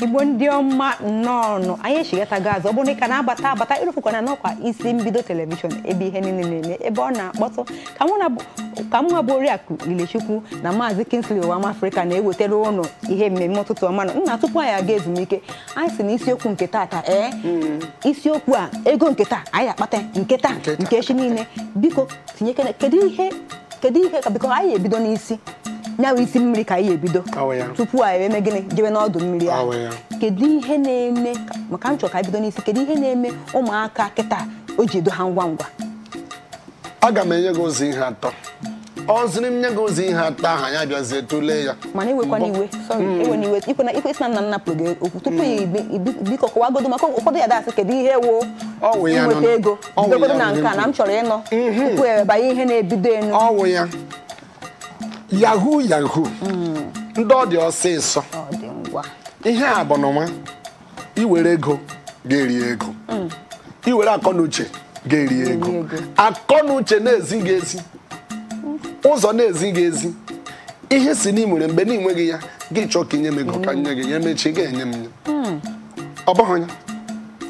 Igbo ndị ọma nnọọ anyị echigata gaz ọ bụrụ na ka na-abata irufukwana n'ọkwa isi mbido telivishọn ebe ihe niile na-eme ebe ọ na-akpọtụ ka mụ abụ Oriakụ Ilechukwu na Maazị Kingsley Owam Africa na-ewetara ụnụ ihe mmemme ụtụtụ ọma nna tupu anyị aga ezumike anyị si na isiokwu nke taata isiokwu a ego nke taa anyị akpata nke taa nke echi niile biko tinye kedu ihe ka biko anyị ebido n'isi nyawa isi mmiri ka anyị ebido tupu anyị eme gịnị jebe n'ọdụ mmiri ahụ kedu ihe na-eme maka nchọ ka anyị bido n'isi kedu ihe na-eme ụmụaka kịta o ji edo ha ngwa ngwa aga m enye gị ozi ihe atọ ọzịrị m nye gị ozi ihe atọ ahụ anyị abịazie tụlee ya mana ewekwana iwe ewe n'iwe ikwe isi na nna pụrụ gị okwu tupu ya biko kọwagodo maka ụfọdụ ya dasị kedu ihe woo nweta ego bidogodo na nke a na m chọrọ ịnọ tupu ebanye ihe na-ebido enu ọwụ ya yahoo ndị ọ dị ọsịsọ ihe a bụ n'ọnwa iwere ego ga-eri ego iwere akọnuche ga-eri ego akọnuche na-ezighị ezi ụzọ na-ezighị ezi ihe si n'inwere mgbe n'inweghị ya gị chọọ ka inye m ego ka nye gị ya emechi ga-enye m ya ọ bụghị ya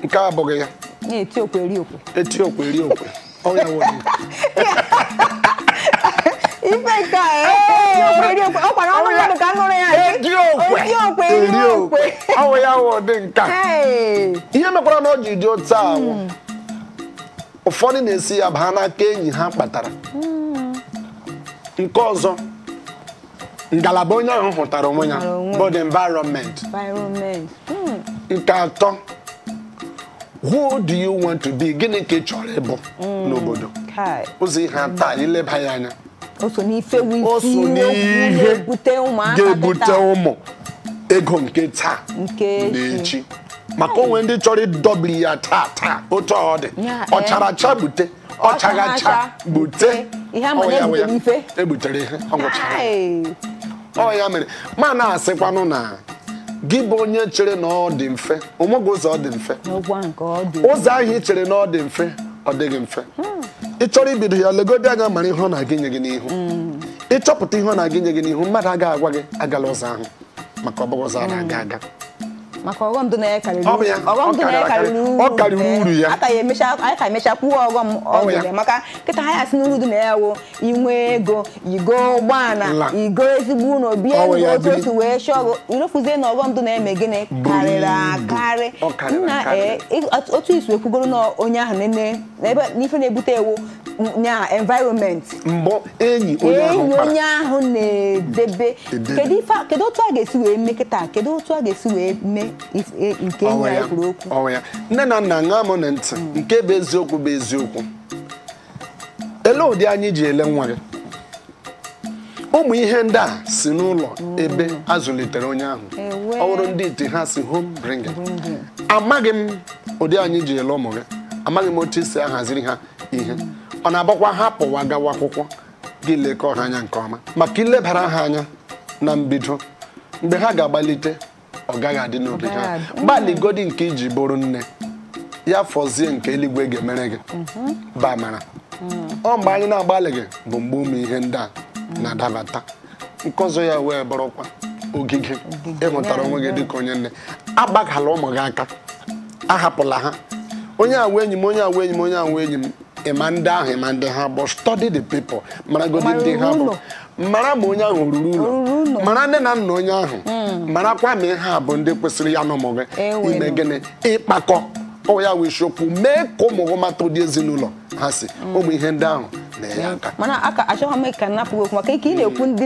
nke a abụghị ya eti okwe eri okwe ọya nwere ife ka ọkwa na ọnụ mmadụ ka nụrụ ya eri okwe ọwụ ya wụ dị nka ihe mekwara na ọ ji dị otu ahụ ụfọdụ na-esi ya baa n'aka enyi ha kpatara nke ọzọ ngalaba onye ahụ hụtara onwe ya bụ environment nke atọ who do you want to be gịnị ka ị chọrọ ịbụ n'obodo ụzọ ihe atọ a ileba ya anya o so n'ihe ga-ebute ụmụ ego nke taa na-echi maka onwe ndị chọrọ ịdọbiri ya taa otu ọ dị ọcharacha bute ọchaghacha bute egbutere ihe ọ ya mere ma na-asịkwanụ na gị bụ onye chere na ọ dị mfe onweghị ụzọ ọ dị mfe ụzọ ahụ ị chere na ọ dị mfe ọ dịghị mfe ị chọrọ ibido ya legodi anya mara ihe ọ na-aga inye gị n'ihu ịchọpụta ihe ọ na-aga inye gị n'ihu mmadụ agaghị agwa gị agala ụzọ ahụ maka ọ bụghị ụzọ a na-aga aga maka ọghọm dị na ya karịrị ọ karịrị uru ya anyị ka emecha kwuo ọghọm ọ dị maka nkịta ha ya si n'uru dị na ya wo inwe ego igo ụgbọala igo ezigbo ụlọ bie otu otu wee chọọ irofuzie na ọghọm dị na-eme gịnị karịrị akarị nna otu isu ekwugoro na onye ahụ n'ife na-ebute ewu na environment mbụ enyi onye ahụ na-edebe kedu otu a ga-esi wee mee kịta kedu otu a ga-esi wee mee nke enyi anyị kwuru okwu nne na nna ṅaa m na ntị nke bụ eziokwu bụ eziokwu ele ụdị anyị ji ele nwa gị ụmụ ihe ndị a si n'ụlọ ebe a zụlitere onye ahụ ọ bụrụ ndị ite ha si home bringing amaghị m ụdị anyị ji ele ụmụ gị amaghị m otu isi ahaziri ha ihe ọ na-abakwa ha pụwa gawa akwụkwọ gị lekọọ ha anya nke ọma maka ilebara ha anya na mbido mgbe ha ga-agbalite ọ gaghị adị n'obi ha gbaligodi nke iji bụrụ nne ya fọzie nke eluigwe ga-emere gị ba mara ọ mgbe anyị na-agbalị gị bụ mgbe ụmụ ihe ndị a na-adabata nke ọzọ ya wee bụrụkwa ogige ịhụtara onwe gị dịka onye nne agbaghala ụmụ gị aka ahapụla ha onye awụ enyi m onye awụ enyi m onye awụ enyi m ịma ndị ahụ ịma ndị ha bụ study the people mara godi ndị ha bụ mara ma onye ahụ ruru ụlọ mara nne na nna onye ahụ marakwa ma ihe a bụ ndị kwesịrị ya n'ụmụ gị ime gịnị ịkpakọ ọ ya wee isiokwu mee ka ụmụ gị mata ụdị ezinụlọ ha si ụmụ ihe ndị ahụ na-enye aka mana aka achọghị m ka napụ okwu maka ike ị na-ekwu ndị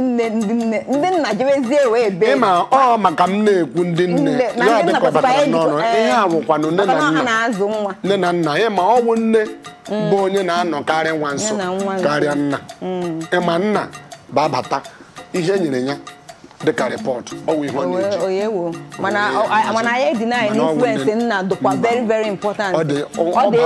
nna jebezie wee bee ịma ọ maka m na-ekwu ndị nne ya dịkọbatara n'ọrụ ihe a bụkwanụ nne na nna ịma ọ bụ nne bụ onye na-anọkarị nwa nso karịa nna ịma nna bụ abata ihe nyere ya dịka rịpọtụ ọwụ ihe ọ na-eji mana anyị dị na influence nna dịkwa very very important ọ dị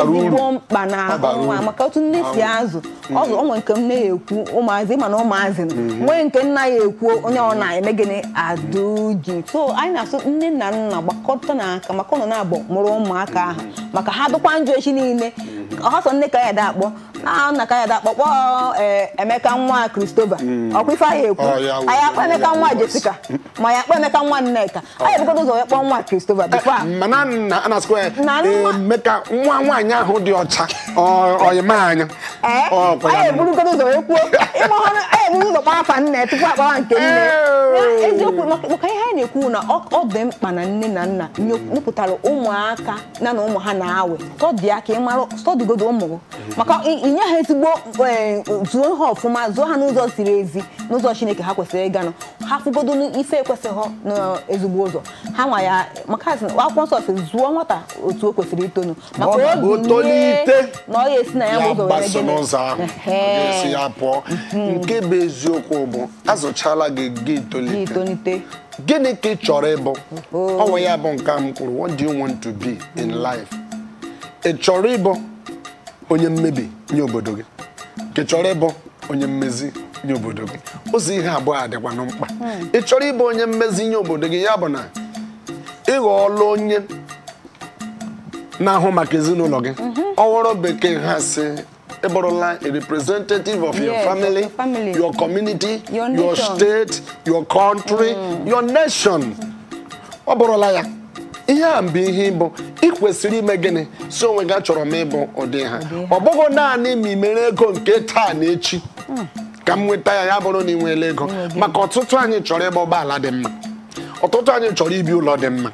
ezigbo mkpa na nwa maka otu nne si azụ ọnwe nke m na-ekwu ụmụazị mana ụmụazị nwee nke nna ya ekwu onye ọ na-eme gịnị adụji so anyị na-asụ nne na nna gbakọta na aka maka ụnọ na-abụ mụrụ ụmụaka ahụ maka ha dịkwa njọ echi niile ọsọ nne ka ya da akpọ na ka ya da kpọkpọ Emeka nwa Christopher ọkwa ife ahụ ekwu anyị akpọ Emeka nwa Jessica ma ya akpọ Emeka nwa Nneka anyị ebugodo ụzọ kpọọ nwa Christopher bifo mana nna anasịkwa Emeka nwa nwaanyị ahụ dị ọcha ọyịma anya anyị ebugodo ụzọ ekwuo ịma ọhụrụ anyị ebugodo ụzọ kpọọ afa nne tupu akpawa nke nne eziokwu maka ihe anyị na-ekwu na ọ dị mkpa na nne na nna nyepụtara ụmụaka na ụmụ ha na-awe tọdịa ka ị mara tọdịgodo ụmụ gị maka inye ha ezigbo zụọ ha ọfụma zụọ ha n'ụzọ ziri ezi n'ụzọ Chineke ha kwesịrị ịga nọ ha fụgodo ife ekwesịghị n'ezigbo ụzọ ha nwa ya maka akwụkwọ nsọ sị zụọ nwata otu o kwesịrị itonu maka oge na ọ ya esi na ya bụ ụzọ were ya pụọ nke bụ eziokwu bụ azụchala gị itolite gịnị ka ị chọrọ ịbụ ọ wee ya bụ nke m kwuru what do you want to be in life ị chọrọ ịbụ onye mmebi nye obodo gị ka ị chọrọ ịbụ onye mmezi nye obodo gị ụzọ ihe abụọ adịkwa na mkpa ị chọrọ ịbụ onye mmezi nye obodo gị ya bụ na ị ghọọla onye na-ahụ maka ezinụlọ gị ọwụrụ bekee ha sị ị bụrụla a representative of your family, your community, your state, your country, your nation. Ọ bụrụla ya ihe a bụ ihe ịbụ ị kwesịrị ime gịnị si onwe gị achọrọ m ịbụ ụdị ha ọ bụghị naanị ma ị mere ego nke taa na echi ka m nweta ya bụrụ na ị nwere ego maka ọtụtụ anyị chọrọ ịgba ụgbọala dị mma ọtụtụ anyị chọrọ ibi ụlọ dị mma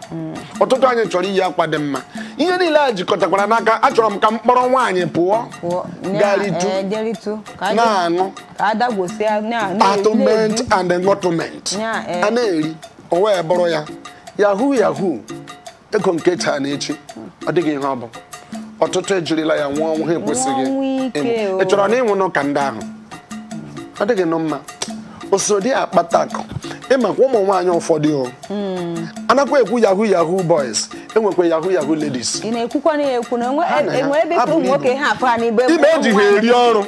ọtụtụ anyị chọrọ iyi akwa dị mma ihe niile a jikọtakwara n'aka achọrọ m ka m kpọrọ nwaanyị pụọ garitu na-aṅụ atụment and engọtụment a na-eri o wee bụrụ ya yahoo ego nke taa na echi ọ dịghị ihe ọ bụ ọtụtụ ejirila ya nwụọ ọnwụ ha ekwesịghị ị chọrọ na ịnwụ ka ndị ahụ ọ dịghị nụ mma osodi akpata akụ ịmakwa ụmụ nwaanyị ụfọdụ o anakwa ekwu yahoo boys enwekwa yahoo ladies ị na-ekwukwa na ekwu na enwe ebe ụmụ nwoke ha afọ ha n'ibe ibe ejighị eri ọrụ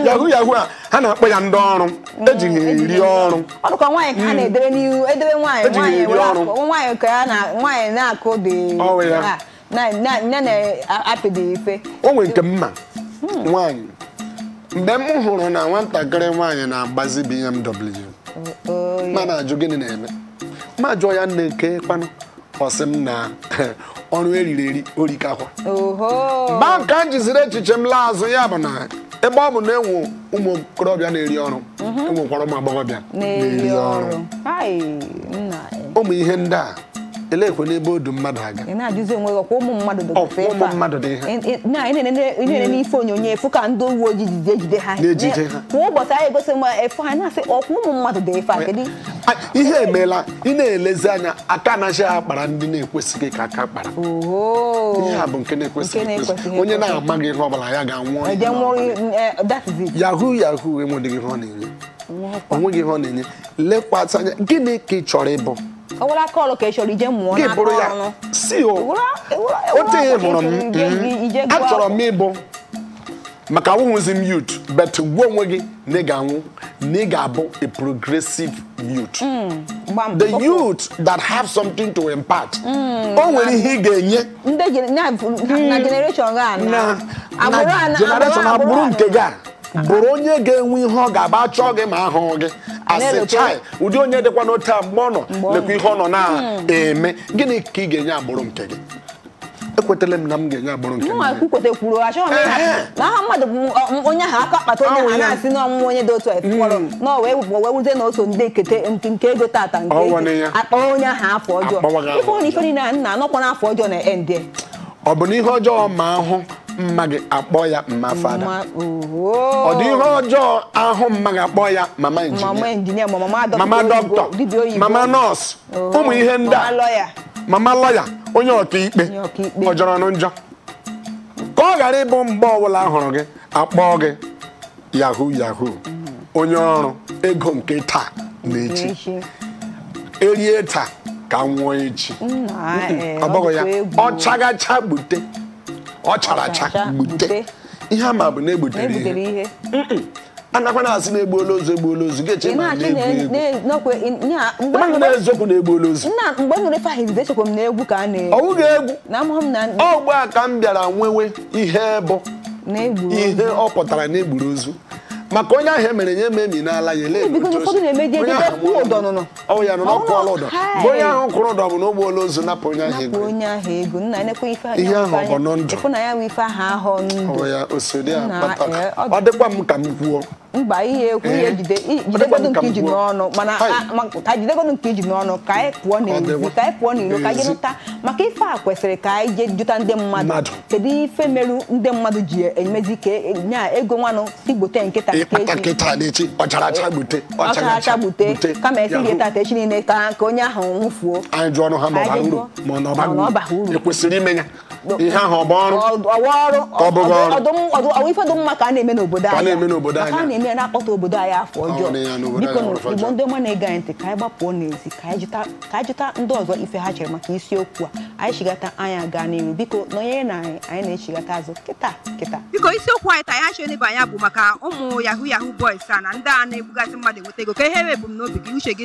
yahoo a ha na-akpọ ya ndị ọrụ ejighị eri ọrụ ọdụkwa nwaanyị ka ha na-edere n'ihu edebe nwaanyị ka ya na nwaanyị na-akụ dị na-apịdị ife o nwere nke mma nwaanyị mgbe m hụrụ na nwatakịrị nwaanyị na-agbazi BMW mana ajụ gịnị na-eme ma jụọ ya nne nke kpanụ ọsị m na ọrụ eriri eri orikakwa mgbe ka m jiziri echiche m laa azụ ya bụ na ebe ọ bụ na enwe ụmụ okorobịa na-eri ọrụ enwekwara ụmụ agbọghọbịa na-eri ọrụ ụmụ ihe ndị a elekwe n'ebe odu mmadụ aga ị na-ajụzi onwe gị ọkwa ụmụ mmadụ dị na-enene n'ife onyonyo efu ka ndị uwe ojii jide ha kwa ụbọchị anyị egosi ma efu ha na-asị ọkwa ụmụ mmadụ dị efe a ihe emeela ị na-elezi anya aka anaghị akpara ndị na-ekwesịghị ka aka kpara ihe a bụ nke na-ekwesịghị onye na-amaghị ihe ọbụla ya ga-anwụ yahoo enweghị ihe ọ na-enye onweghị ihe ọ na-enye lekwasị anya gịnị ka ị chọrọ ịbụ ọwụla aka ọrụ ka ị chọrọ ije mmụọ n'aka ọrụ si otu ihe hụrụ m achọrọ m ịbụ maka awụghịzi m youth but gwa onwe gị na ị ga-anwụ na ị ga-abụ a progressive youth the youth that have something to impart o nwere ihe ị ga-enye na generation agbụrụ nke gị bụrụ onye ga-enwe ihe ọ ga-aba achọ gị ma ahụ gị asị chai ụdị onye dịkwa n'otu a mgbe ọ nọ lekwa ihe ọ nọ na-eme gịnị ka ị ga-enye agbụrụ nke gị ekwetala m na m ga-enye agbụrụ nke na mmadụ bụ onye ahụ aka kpata onye ha na-asị na ọmụmụ onye dị otu ekpọrọ na wee wuzie na oso ndị nke ego tata nke akpa onye ahụ afọ ọjọọ ife onye ife niile nna anọkwa n'afọ ọjọọ na ende ọ bụ na ihe ọjọọ ma ahụ mma gị akpọ ya mma fada ọ dị ihe ọjọọ ahụ mma gị akpọ ya mama injinia mama dọkịta mama nọọsụ ụmụ ihe ndị a mama lọya onye ọkaikpe ọ jọrọ na njọ ka ọ ghara ịbụ mgbe ọbụla ahụrụ gị akpọ gị yahoo onye ọrụ ego nke taa na echi erie taa ka nwụọ echi ọ bụghị ya ọ chagacha gbute ọ chara acha gbute ihe ama bụ na-egbutere ihe anakwa na-asị na-egbuola ozu ga-eche ma na-eziokwu na-egbuola ozu ọwụghị egwu ọgba ka m bịara nwewe ihe bụ ihe ọ pụtara na egburu ozu maka onye ahụ emere nye memi n'ala ya ele ọ ya nọ n'ọkụ ọrụ ụdọ mgbe onye ahụ kwụrụ ụdọ bụ na ụgbọelu ozu napụ onye ahụ ego nna enekwa ihe ahụ ọ bụ nọ ndụ na ya bụ ife ahụ ndụ ya osodi a kpatara ọ dịkwa m ka m kwuo mba ihe ekwu ihe jidegodu nke iji n'ọnụ mana ka jidegodu nke iji n'ọnụ ka anyị pụọ n'ezi ka anyị pụọ n'ilo ka anyị jụta maka ife a kwesịrị ka anyị jee jụta ndị mmadụ kedu ife merụ ndị mmadụ ji emezi ka nya ego nwanụ si gbote nkịta echi ọcharacha gbute kama esi gị tata echi niile ka onye ahụ nwụfuo anyị jụọ ọnụ ha ma ọ baghị uru ekwesịrị ime ya ihe ahụ ọ bụ ọrụ ọwụ ife dị mma ka a na-eme n'obodo anyị a na-eme na-akpọta obodo anyị afọ ọjọọ biko igbo ndị ọma na-ege anyị ntị ka anyị gbapụọ n'ezi ka anyị jụta ndị ọzọ ife ha chere maka isiokwu a anyị chigata anyị aga n'ihu biko nọnyere na anyị na-echigata azụ kịta biko isiokwu anyị taa ya chọrọ n'ebe anyị bụ maka ụmụ yahoo boys a na ndị a na-egbugasị mmadụ enweta ego ka ihe ebumnobi gị uche gị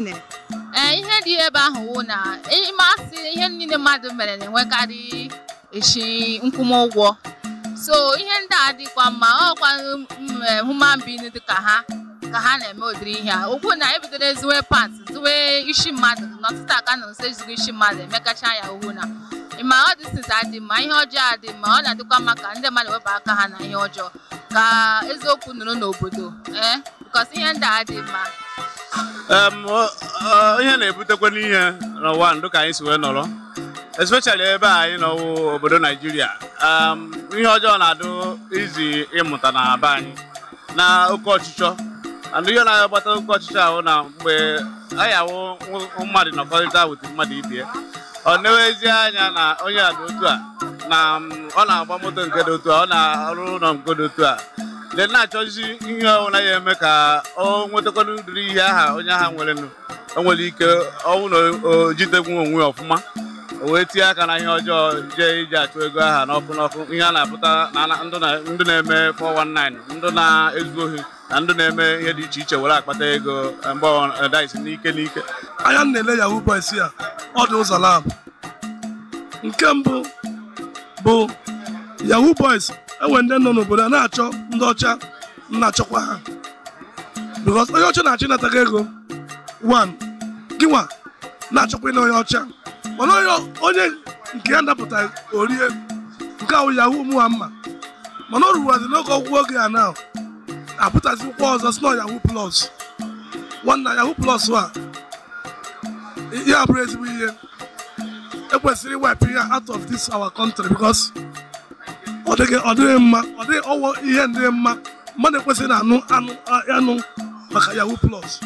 ihe dị ebe ahụ wụ na ịmasị ihe niile mmadụ mere na-enwekarị echi nkwụmụgwọ so ihe ndị a dịkwa mma ọkwa human being dị ka ha na-eme ụdịrị ihe a okwu na ebidoro eziwe pant ziwe isi mmadụ n'ọtụtụ aka na nso ezigo isi mmadụ emekacha ya ohu na ịma ọ dị sins adị mma ihe ọjọọ adị mma ọ na-adịkwa mma ka ndị mmadụ wepụ aka ha na ihe ọjọọ ka eziokwu nụrụ n'obodo bikọs ihe ndị a dị mma ihe na-ebutekwa n'ihe n'ụwa ndụ ka anyị si wee nọrọ especially ebe anyị nọ obodo Naijiria ihe ọjọọ na-adụ izi ịmụta na be anyị na oke ọchịchọ and ihe na-agbata oke ọchịchọ ahụ na mgbe anyị awụ mmadụ nọkọrịta wute mmadụ ibie ọ na-ewezi anya na onye a dị otu a na ọ na-agba moto nke dị otu a ọ na-arụ ụlọ nke dị otu a de na-achọzi ihe ọbụla ya eme ka o nwetakwana ụdịrị ihe aha onye agha o nwere ike ọnwụ na o jitekwu onwe ọfụma o wee tinye aka na ihe ọjọọ jee iji achụ ego aha n'ọkụ ihe a na-apụta na ndụ na-eme 419 ndụ na-ezu ohi na ndụ na-eme ihe dị iche iche were akpata ego mgbe daisi n'ike anya na-ele yahoo boys ya ọ dị ụzọ lab nke mbụ bụ yahoo boys enwe ndị nọ n'obodo a na-achọ ndị ọcha na-achọkwa ha because onye ọcha na-achọ ịnataga ego one gịnwa na-achọkwa ịna onye ọcha mana onye nke ya ndapụta orie nke ahụ yahoo mụwa mma mana ọ rụwazi n'oge ọgwụgwọ oge ya na apụtazikwa ọzọ si na yahoo plus nwanna yahoo plus a ihe abụrụ ezigbo ihe ekwesịrị iwepụ ihe out of this our country because ọ dịghị mma ọ dịghị ọwụ ihe ndị mma mmadụ ekwesịrị na anụ maka yahoo plus